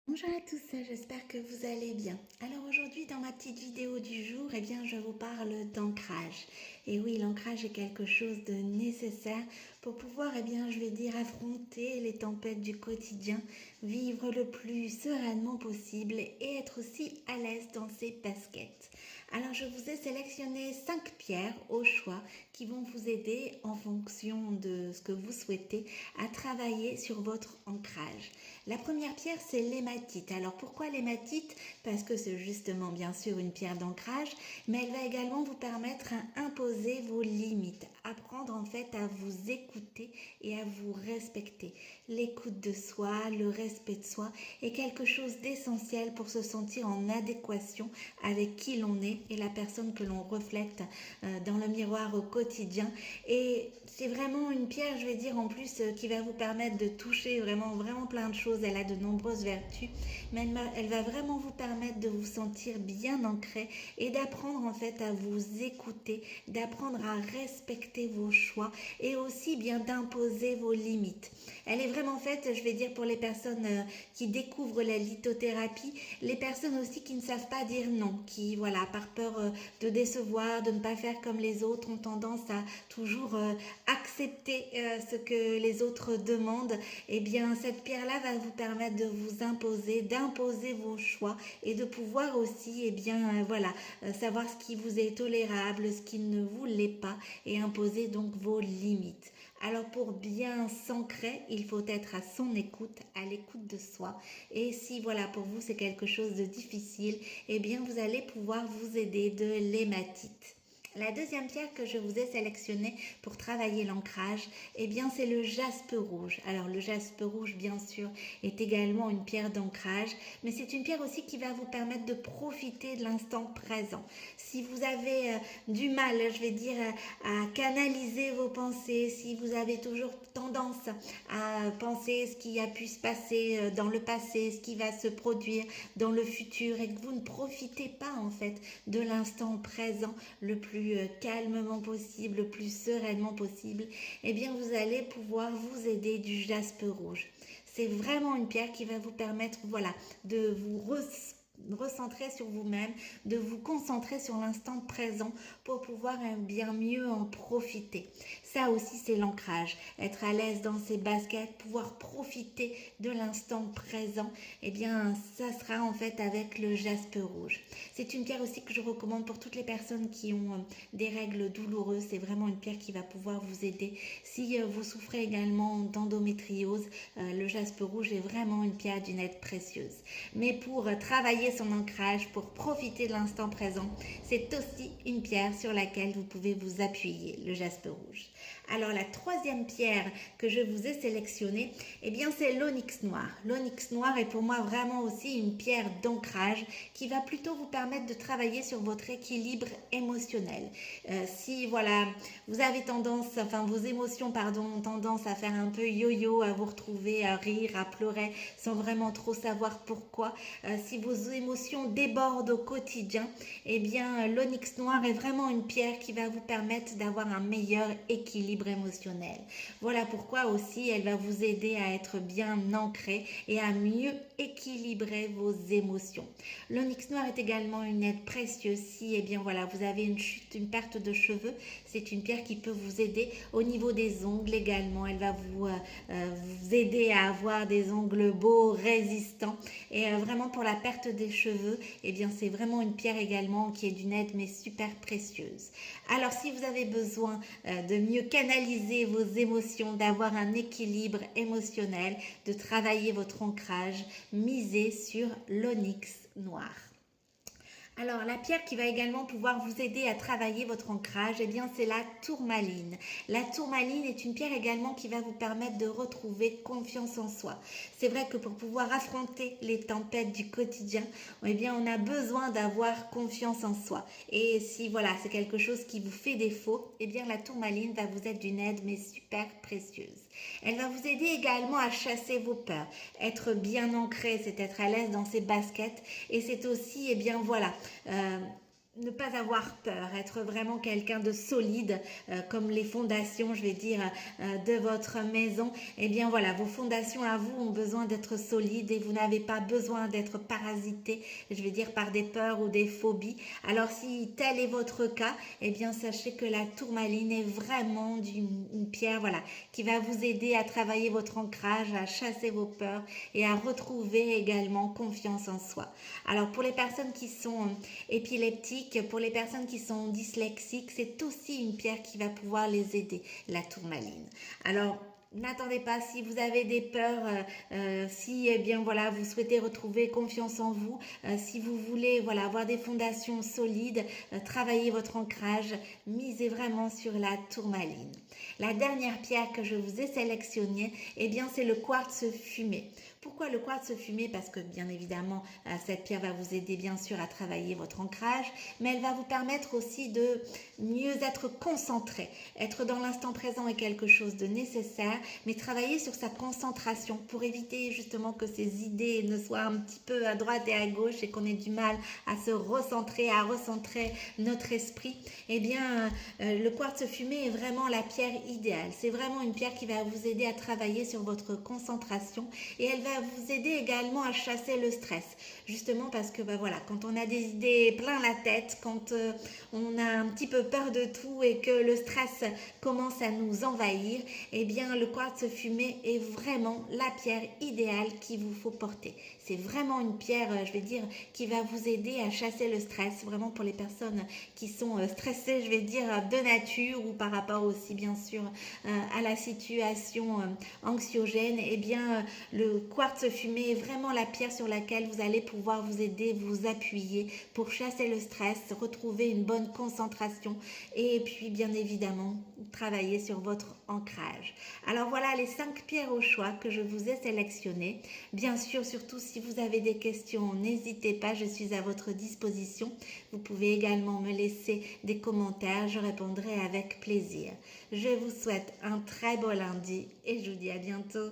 Bonjour à tous, j'espère que vous allez bien. Alors aujourd'hui dans ma petite vidéo du jour, je vous parle d'ancrage. Et oui, l'ancrage est quelque chose de nécessaire pour pouvoir, affronter les tempêtes du quotidien, vivre le plus sereinement possible et être aussi à l'aise dans ses baskets. Alors je vous ai sélectionné 5 pierres au choix qui vont vous aider en fonction de ce que vous souhaitez à travailler sur votre ancrage. La première pierre, c'est l'hématite. Alors pourquoi l'hématite? Parce que c'est justement bien sûr une pierre d'ancrage, mais elle va également vous permettre à imposer vos limites, apprendre en fait à vous écouter et à vous respecter. L'écoute de soi, le respect de soi est quelque chose d'essentiel pour se sentir en adéquation avec qui l'on est et la personne que l'on reflète dans le miroir au quotidien. Et c'est vraiment une pierre, en plus, qui va vous permettre de toucher vraiment plein de choses. Elle a de nombreuses vertus, mais elle va vraiment vous permettre de vous sentir bien ancré et d'apprendre en fait à vous écouter, d'apprendre à respecter vos choix et aussi bien d'imposer vos limites. Elle est vraiment faite, pour les personnes qui découvrent la lithothérapie, les personnes aussi qui ne savent pas dire non, qui, voilà, par peur de décevoir, de ne pas faire comme les autres, ont tendance à toujours accepter ce que les autres demandent. Eh bien, cette pierre-là va vous permettre de vous imposer, d'imposer vos choix et de pouvoir aussi, savoir ce qui vous est tolérable, ce qui ne vous l'est pas et imposer donc vos limites. Alors pour bien s'ancrer, il faut être à son écoute, à l'écoute de soi. Et si voilà pour vous c'est quelque chose de difficile, eh bien vous allez pouvoir vous aider de l'hématite. La deuxième pierre que je vous ai sélectionnée pour travailler l'ancrage, c'est le jaspe rouge. Alors le jaspe rouge, bien sûr, est également une pierre d'ancrage, mais c'est une pierre aussi qui va vous permettre de profiter de l'instant présent. Si vous avez du mal, à canaliser vos pensées, si vous avez toujours tendance à penser ce qui a pu se passer dans le passé, ce qui va se produire dans le futur et que vous ne profitez pas en fait de l'instant présent le plus calmement possible, le plus sereinement possible, eh bien vous allez pouvoir vous aider du jaspe rouge. C'est vraiment une pierre qui va vous permettre de vous recentrer sur vous-même, de vous concentrer sur l'instant présent pour pouvoir bien mieux en profiter. Ça aussi c'est l'ancrage, être à l'aise dans ses baskets, pouvoir profiter de l'instant présent, ça sera en fait avec le jaspe rouge. C'est une pierre aussi que je recommande pour toutes les personnes qui ont des règles douloureuses. C'est vraiment une pierre qui va pouvoir vous aider. Si vous souffrez également d'endométriose, le jaspe rouge est vraiment une pierre d'une aide précieuse. Mais pour travailler son ancrage, pour profiter de l'instant présent, c'est aussi une pierre sur laquelle vous pouvez vous appuyer, le jaspe rouge. Alors la troisième pierre que je vous ai sélectionnée, c'est l'onyx noir. L'onyx noir est pour moi vraiment aussi une pierre d'ancrage qui va plutôt vous permettre de travailler sur votre équilibre émotionnel. Si vous avez vos émotions ont tendance à faire un peu yo-yo, à vous retrouver à rire, à pleurer sans vraiment trop savoir pourquoi, si vos émotions débordent au quotidien, l'onyx noir est vraiment une pierre qui va vous permettre d'avoir un meilleur équilibre émotionnel. Voilà pourquoi aussi elle va vous aider à être bien ancré et à mieux équilibrer vos émotions. L'onyx noir est également une aide précieuse si vous avez une chute, une perte de cheveux. C'est une pierre qui peut vous aider au niveau des ongles également. Elle va vous aider à avoir des ongles beaux, résistants. Et vraiment pour la perte des cheveux, c'est vraiment une pierre également qui est d'une aide mais super précieuse. Alors si vous avez besoin de mieux canaliser vos émotions, d'avoir un équilibre émotionnel, de travailler votre ancrage, misez sur l'onyx noir. Alors, la pierre qui va également pouvoir vous aider à travailler votre ancrage, c'est la tourmaline. La tourmaline est une pierre également qui va vous permettre de retrouver confiance en soi. C'est vrai que pour pouvoir affronter les tempêtes du quotidien, on a besoin d'avoir confiance en soi. Et si c'est quelque chose qui vous fait défaut, la tourmaline va vous être d'une aide mais super précieuse. Elle va vous aider également à chasser vos peurs. Être bien ancré, c'est être à l'aise dans ses baskets et c'est aussi, ne pas avoir peur, être vraiment quelqu'un de solide, comme les fondations, je vais dire, de votre maison. Eh bien voilà, vos fondations à vous ont besoin d'être solides et vous n'avez pas besoin d'être parasité, je vais dire, par des peurs ou des phobies. Alors si tel est votre cas, eh bien sachez que la tourmaline est vraiment une pierre, voilà, qui va vous aider à travailler votre ancrage, à chasser vos peurs et à retrouver également confiance en soi. Alors pour les personnes qui sont épileptiques, pour les personnes qui sont dyslexiques, c'est aussi une pierre qui va pouvoir les aider, la tourmaline. Alors, n'attendez pas si vous avez des peurs, si eh bien voilà vous souhaitez retrouver confiance en vous, si vous voulez voilà avoir des fondations solides, travailler votre ancrage, misez vraiment sur la tourmaline. La dernière pierre que je vous ai sélectionnée, eh bien c'est le quartz fumé. Pourquoi le quartz fumé? Parce que bien évidemment, cette pierre va vous aider bien sûr à travailler votre ancrage, mais elle va vous permettre aussi de mieux être concentré. Être dans l'instant présent est quelque chose de nécessaire, mais travailler sur sa concentration pour éviter justement que ces idées ne soient un petit peu à droite et à gauche et qu'on ait du mal à se recentrer, à recentrer notre esprit. Eh bien, le quartz fumé est vraiment la pierre idéale. C'est vraiment une pierre qui va vous aider à travailler sur votre concentration et elle va vous aider également à chasser le stress. Justement parce que voilà, quand on a des idées plein la tête, quand on a un petit peu peur de tout et que le stress commence à nous envahir, eh bien le quartz fumé est vraiment la pierre idéale qu'il vous faut porter. C'est vraiment une pierre, je vais dire, qui va vous aider à chasser le stress, vraiment pour les personnes qui sont stressées, je vais dire, de nature ou par rapport aussi bien sûr à la situation anxiogène. Eh bien le quartz fumé est vraiment la pierre sur laquelle vous allez pouvoir vous aider, vous appuyer pour chasser le stress, retrouver une bonne concentration et puis bien évidemment travailler sur votre ancrage. Alors voilà les 5 pierres au choix que je vous ai sélectionnées. Bien sûr, surtout si vous avez des questions, n'hésitez pas, je suis à votre disposition. Vous pouvez également me laisser des commentaires, je répondrai avec plaisir. Je vous souhaite un très beau lundi et je vous dis à bientôt.